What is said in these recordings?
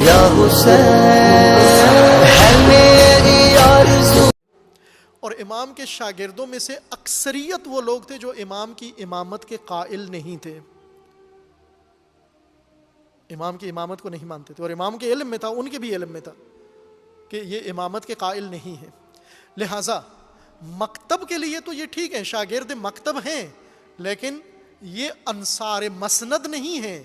یا حسین ہے میری آرزو۔ اور امام کے شاگردوں میں سے اکثریت وہ لوگ تھے جو امام کی امامت کے قائل نہیں تھے، امام کی امامت کو نہیں مانتے تھے، اور امام کے علم میں تھا، ان کے بھی علم میں تھا کہ یہ امامت کے قائل نہیں ہیں۔ لہٰذا مکتب کے لیے تو یہ ٹھیک ہے، شاگرد مکتب ہیں، لیکن یہ انصار مسند نہیں ہیں،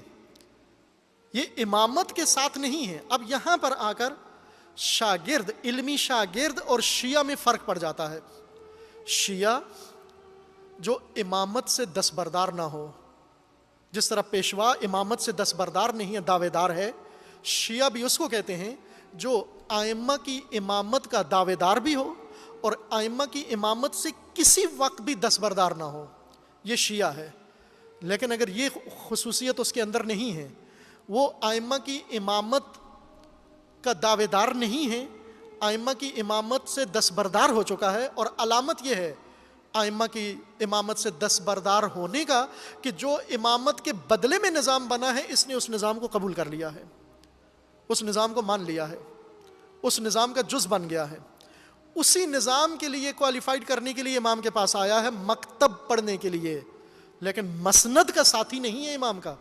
یہ امامت کے ساتھ نہیں ہیں۔ اب یہاں پر آ کر شاگرد، علمی شاگرد اور شیعہ میں فرق پڑ جاتا ہے۔ شیعہ جو امامت سے دستبردار نہ ہو، جس طرح پیشوا امامت سے دستبردار نہیں ہے، دعوے دار ہے، شیعہ بھی اس کو کہتے ہیں جو ائمہ کی امامت کا دعوے دار بھی ہو اور ائمہ کی امامت سے کسی وقت بھی دستبردار نہ ہو، یہ شیعہ ہے۔ لیکن اگر یہ خصوصیت اس کے اندر نہیں ہے، وہ ائمہ کی امامت کا دعوے دار نہیں ہے، ائمہ کی امامت سے دستبردار ہو چکا ہے، اور علامت یہ ہے ائمہ کی امامت سے دستبردار ہونے کا کہ جو امامت کے بدلے میں نظام بنا ہے، اس نے اس نظام کو قبول کر لیا ہے، اس نظام کو مان لیا ہے، اس نظام کا جز بن گیا ہے، اسی نظام کے لیے کوالیفائڈ کرنے کے لیے امام کے پاس آیا ہے، مکتب پڑھنے کے لیے، لیکن مسند کا ساتھی نہیں ہے امام کا۔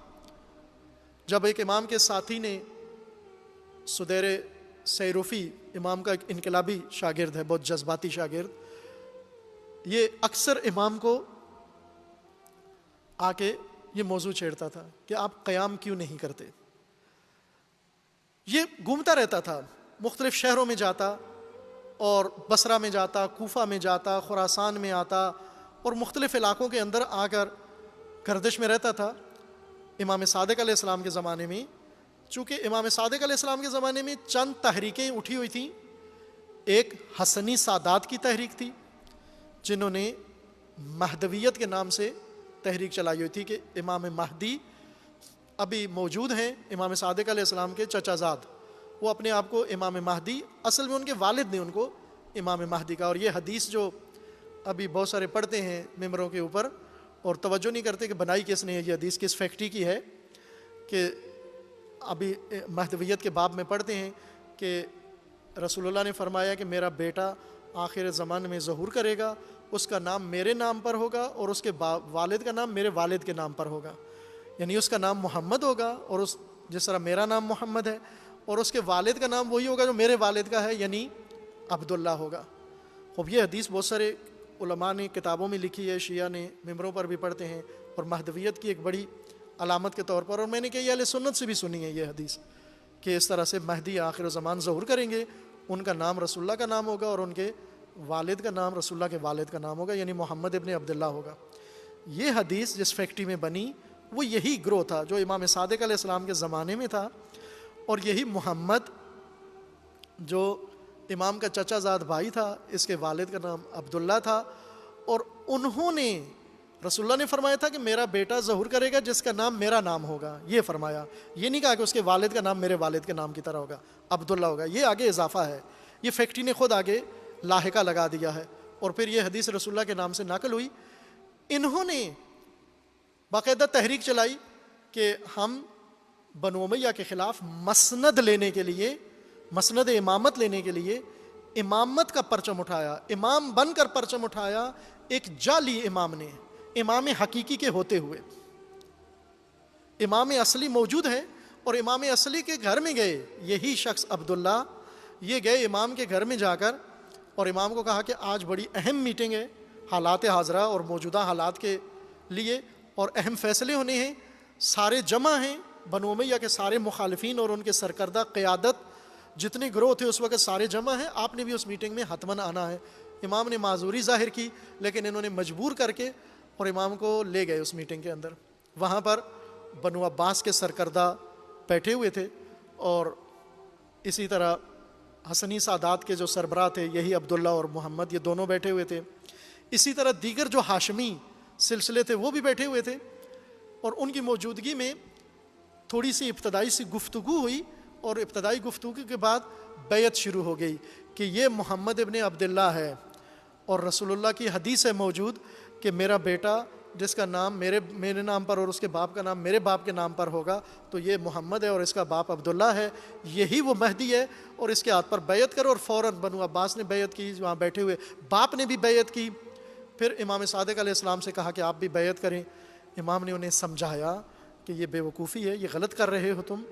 جب ایک امام کے ساتھی نے، سدیر سیروفی امام کا ایک انقلابی شاگرد ہے، بہت جذباتی شاگرد، یہ اکثر امام کو آ کے یہ موضوع چھیڑتا تھا کہ آپ قیام کیوں نہیں کرتے۔ یہ گھومتا رہتا تھا، مختلف شہروں میں جاتا، اور بصرہ میں جاتا، کوفہ میں جاتا، خراسان میں آتا، اور مختلف علاقوں کے اندر آ کر گردش میں رہتا تھا۔ امام صادق علیہ السلام کے زمانے میں، چونکہ امام صادق علیہ السلام کے زمانے میں چند تحریکیں اٹھی ہوئی تھیں، ایک حسنی سادات کی تحریک تھی، جنہوں نے مہدویت کے نام سے تحریک چلائی ہوئی تھی کہ امام مہدی ابھی موجود ہیں، امام صادق علیہ السلام کے چچا زاد، وہ اپنے آپ کو امام مہدی، اصل میں ان کے والد نے ان کو امام مہدی کا۔ اور یہ حدیث جو ابھی بہت سارے پڑھتے ہیں ممبروں کے اوپر اور توجہ نہیں کرتے کہ بنائی کس نے ہے، یہ حدیث کس فیکٹری کی ہے، کہ ابھی مہدویت کے باب میں پڑھتے ہیں کہ رسول اللہ نے فرمایا کہ میرا بیٹا آخر زمان میں ظہور کرے گا، اس کا نام میرے نام پر ہوگا اور اس کے والد کا نام میرے والد کے نام پر ہوگا، یعنی اس کا نام محمد ہوگا، اور اس جس طرح میرا نام محمد ہے، اور اس کے والد کا نام وہی ہوگا جو میرے والد کا ہے، یعنی عبداللہ ہوگا۔ خوب یہ حدیث بہت سارے علماء نے کتابوں میں لکھی ہے، شیعہ نے ممبروں پر بھی پڑھتے ہیں، اور مہدویت کی ایک بڑی علامت کے طور پر، اور میں نے کئی اہل سنت سے بھی سنی ہے یہ حدیث کہ اس طرح سے مہدی آخر زمان ظہور کریں گے، ان کا نام رسول اللہ کا نام ہوگا اور ان کے والد کا نام رسول اللہ کے والد کا نام ہوگا، یعنی محمد ابن عبداللہ ہوگا۔ یہ حدیث جس فیکٹری میں بنی وہ یہی گروہ تھا جو امام صادق علیہ السلام کے زمانے میں تھا، اور یہی محمد جو امام کا چچا زاد بھائی تھا، اس کے والد کا نام عبداللہ تھا، اور انہوں نے، رسول اللہ نے فرمایا تھا کہ میرا بیٹا ظہور کرے گا جس کا نام میرا نام ہوگا، یہ فرمایا، یہ نہیں کہا کہ اس کے والد کا نام میرے والد کے نام کی طرح ہوگا، عبداللہ ہوگا، یہ آگے اضافہ ہے، یہ فیکٹری نے خود آگے لاحقہ لگا دیا ہے، اور پھر یہ حدیث رسول اللہ کے نام سے نقل ہوئی۔ انہوں نے باقاعدہ تحریک چلائی کہ ہم بنو امیہ کے خلاف مسند لینے کے لیے، مسند امامت لینے کے لیے امامت کا پرچم اٹھایا، امام بن کر پرچم اٹھایا ایک جعلی امام نے، امام حقیقی کے ہوتے ہوئے۔ امام اصلی موجود ہے، اور امام اصلی کے گھر میں گئے، یہی شخص عبداللہ، یہ گئے امام کے گھر میں جا کر، اور امام کو کہا کہ آج بڑی اہم میٹنگ ہے حالات حاضرہ اور موجودہ حالات کے لیے، اور اہم فیصلے ہونے ہیں، سارے جمع ہیں، بنو امیہ کے سارے مخالفین اور ان کے سرکردہ قیادت جتنے گروہ تھے اس وقت سارے جمع ہیں، آپ نے بھی اس میٹنگ میں حتماً آنا ہے۔ امام نے معذوری ظاہر کی، لیکن انہوں نے مجبور کر کے اور امام کو لے گئے اس میٹنگ کے اندر۔ وہاں پر بنو عباس کے سرکردہ بیٹھے ہوئے تھے، اور اسی طرح حسنی سادات کے جو سربراہ تھے، یہی عبداللہ اور محمد، یہ دونوں بیٹھے ہوئے تھے۔ اسی طرح دیگر جو ہاشمی سلسلے تھے وہ بھی بیٹھے ہوئے تھے، اور ان کی موجودگی میں تھوڑی سی ابتدائی سی گفتگو ہوئی، اور ابتدائی گفتگو کے بعد بیعت شروع ہو گئی کہ یہ محمد ابن عبداللہ ہے، اور رسول اللہ کی حدیث ہے موجود کہ میرا بیٹا جس کا نام میرے نام پر اور اس کے باپ کا نام میرے باپ کے نام پر ہوگا تو یہ محمد ہے اور اس کا باپ عبداللہ ہے، یہی وہ مہدی ہے، اور اس کے ہاتھ پر بیعت کرو۔ اور فوراً بنو عباس نے بیعت کی، وہاں بیٹھے ہوئے باپ نے بھی بیعت کی۔ پھر امام صادق علیہ السلام سے کہا کہ آپ بھی بیعت کریں۔ امام نے انہیں سمجھایا کہ یہ بے وقوفی ہے، یہ غلط کر رہے ہو تم،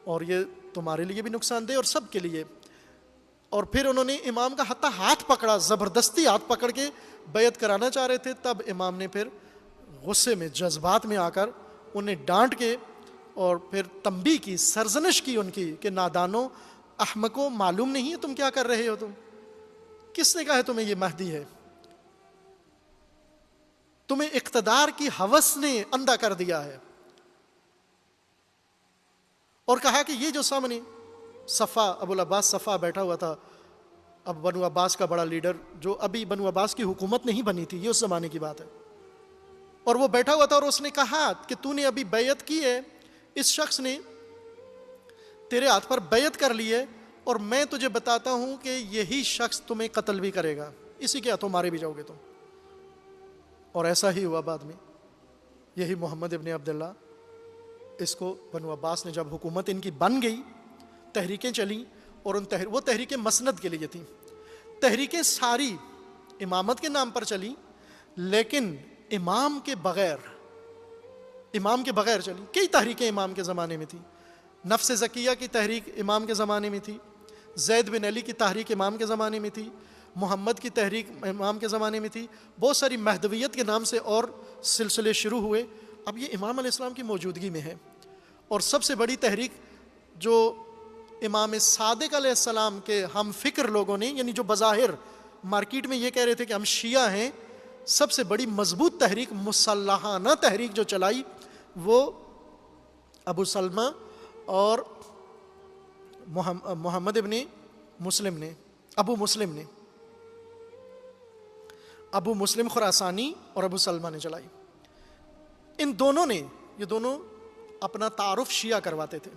اور یہ تمہارے لیے بھی نقصان دہ اور سب کے لیے۔ اور پھر انہوں نے امام کا حتیٰ ہاتھ پکڑا، زبردستی ہاتھ پکڑ کے بیعت کرانا چاہ رہے تھے۔ تب امام نے پھر غصے میں، جذبات میں آ کر انہیں ڈانٹ کے اور پھر تنبیہ کی، سرزنش کی ان کی کہ نادانوں، احمقوں، معلوم نہیں ہے تم کیا کر رہے ہو؟ تم کس نے کہا ہے تمہیں یہ مہدی ہے؟ تمہیں اقتدار کی ہوس نے اندھا کر دیا ہے۔ اور کہا کہ یہ جو سامنے صفا، ابو العباس صفا بیٹھا ہوا تھا، اب بنو عباس کا بڑا لیڈر، جو ابھی بنو عباس کی حکومت نہیں بنی تھی، یہ اس زمانے کی بات ہے، اور وہ بیٹھا ہوا تھا، اور اس نے کہا کہ تو نے ابھی بیعت کی ہے، اس شخص نے تیرے ہاتھ پر بیعت کر لی ہے، اور میں تجھے بتاتا ہوں کہ یہی شخص تمہیں قتل بھی کرے گا، اسی کے ہاتھوں مارے بھی جاؤ گے تم۔ اور ایسا ہی ہوا بعد میں، یہی محمد ابن عبداللہ، اس کو بنو عباس نے جب حکومت ان کی بن گئی، تحریکیں چلیں، اور وہ تحریکیں مسند کے لیے تھیں، تحریکیں ساری امامت کے نام پر چلیں، لیکن امام کے بغیر چلی۔ کئی تحریکیں امام کے زمانے میں تھیں، نفس زکیہ کی تحریک امام کے زمانے میں تھی، زید بن علی کی تحریک امام کے زمانے میں تھی، محمد کی تحریک امام کے زمانے میں تھی، بہت ساری مہدویت کے نام سے اور سلسلے شروع ہوئے۔ اب یہ امام علیہ السلام کی موجودگی میں ہے، اور سب سے بڑی تحریک جو امام صادق علیہ السلام کے ہم فکر لوگوں نے، یعنی جو بظاہر مارکیٹ میں یہ کہہ رہے تھے کہ ہم شیعہ ہیں، سب سے بڑی مضبوط تحریک، مسلحانہ تحریک جو چلائی، وہ ابو سلمہ اور محمد ابن مسلم نے، ابو مسلم خراسانی اور ابو سلمہ نے چلائی۔ ان دونوں نے، یہ دونوں اپنا تعارف شیعہ کرواتے تھے،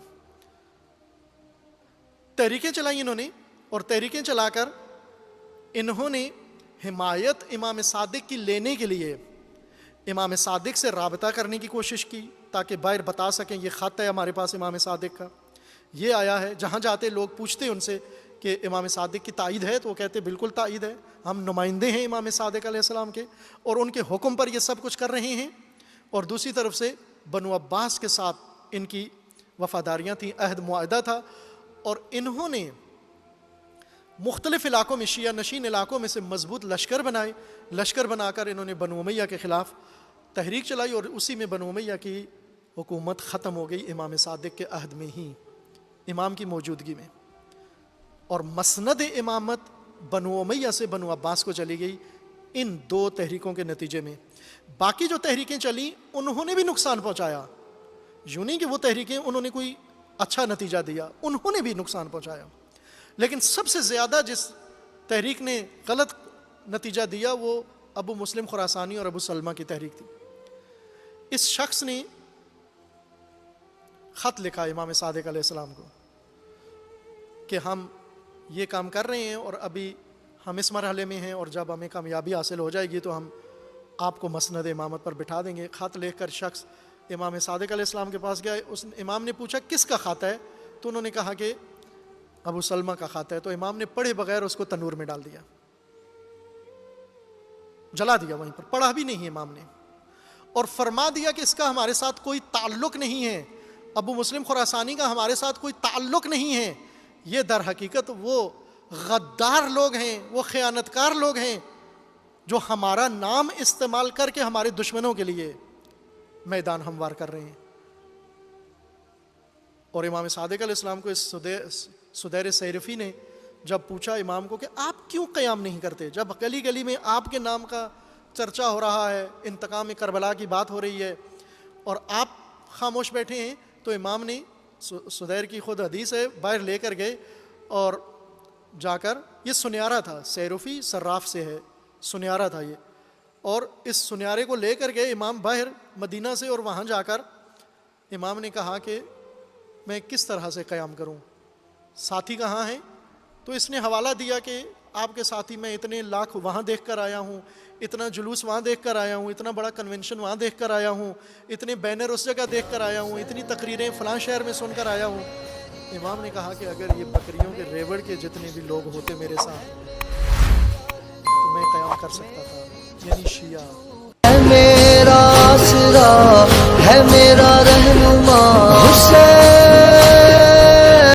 تحریکیں چلائی انہوں نے، اور تحریکیں چلا کر انہوں نے حمایت امام صادق کی لینے کے لیے امام صادق سے رابطہ کرنے کی کوشش کی، تاکہ باہر بتا سکیں یہ خط ہے ہمارے پاس امام صادق کا، یہ آیا ہے۔ جہاں جاتے لوگ پوچھتے ان سے کہ امام صادق کی تائید ہے، تو وہ کہتے بالکل تائید ہے، ہم نمائندے ہیں امام صادق علیہ السلام کے، اور ان کے حکم پر یہ سب کچھ کر رہے ہیں۔ اور دوسری طرف سے بنو عباس کے ساتھ ان کی وفاداریاں تھیں، عہد معاہدہ تھا، اور انہوں نے مختلف علاقوں میں، شیعہ نشین علاقوں میں سے مضبوط لشکر بنائے، لشکر بنا کر انہوں نے بنو امیہ کے خلاف تحریک چلائی، اور اسی میں بنو امیہ کی حکومت ختم ہو گئی امام صادق کے عہد میں ہی، امام کی موجودگی میں، اور مسند امامت بنو امیہ سے بنو عباس کو چلی گئی ان دو تحریکوں کے نتیجے میں۔ باقی جو تحریکیں چلیں انہوں نے بھی نقصان پہنچایا، یوں نہیں کہ وہ تحریکیں انہوں نے کوئی اچھا نتیجہ دیا، انہوں نے بھی نقصان پہنچایا، لیکن سب سے زیادہ جس تحریک نے غلط نتیجہ دیا وہ ابو مسلم خراسانی اور ابو سلمہ کی تحریک تھی۔ اس شخص نے خط لکھا امام صادق علیہ السلام کو کہ ہم یہ کام کر رہے ہیں، اور ابھی ہم اس مرحلے میں ہیں، اور جب ہمیں کامیابی حاصل ہو جائے گی تو ہم آپ کو مسند امامت پر بٹھا دیں گے۔ خط لکھ کر شخص امام صادق علیہ السلام کے پاس گیا، امام نے پوچھا کس کا خط ہے، تو انہوں نے کہا کہ ابو سلمہ کا خط ہے، تو امام نے پڑھے بغیر اس کو تنور میں ڈال دیا، جلا دیا وہیں پر، پڑھا بھی نہیں امام نے، اور فرما دیا کہ اس کا ہمارے ساتھ کوئی تعلق نہیں ہے، ابو مسلم خراسانی کا ہمارے ساتھ کوئی تعلق نہیں ہے، یہ در حقیقت وہ غدار لوگ ہیں، وہ خیانتکار لوگ ہیں جو ہمارا نام استعمال کر کے ہمارے دشمنوں کے لیے میدان ہموار کر رہے ہیں۔ اور امام صادق علیہ السلام کو اس سدیر سیرفی نے جب پوچھا امام کو کہ آپ کیوں قیام نہیں کرتے، جب گلی گلی میں آپ کے نام کا چرچا ہو رہا ہے، انتقام کربلا کی بات ہو رہی ہے، اور آپ خاموش بیٹھے ہیں، تو امام نے، سدیر کی خود حدیث ہے، باہر لے کر گئے، اور جا کر، یہ سنیارہ تھا، سیرفی صراف سے ہے، سنیارہ تھا یہ، اور اس سنیارے کو لے کر گئے امام باہر مدینہ سے، اور وہاں جا کر امام نے کہا کہ میں کس طرح سے قیام کروں، ساتھی کہاں ہیں؟ تو اس نے حوالہ دیا کہ آپ کے ساتھی میں اتنے لاکھ وہاں دیکھ کر آیا ہوں, اتنا جلوس وہاں دیکھ کر آیا ہوں, اتنا بڑا کنونشن وہاں دیکھ کر آیا ہوں, اتنے بینر اس جگہ دیکھ کر آیا ہوں, اتنی تقریریں فلاں شہر میں سن کر آیا ہوں. امام نے کہا کہ اگر یہ بکریوں کے ریوڑ کے جتنے بھی لوگ ہوتے میرے ساتھ تو میں قیام کر سکتا تھا. یعنی شیعہ ہے میرا آسرا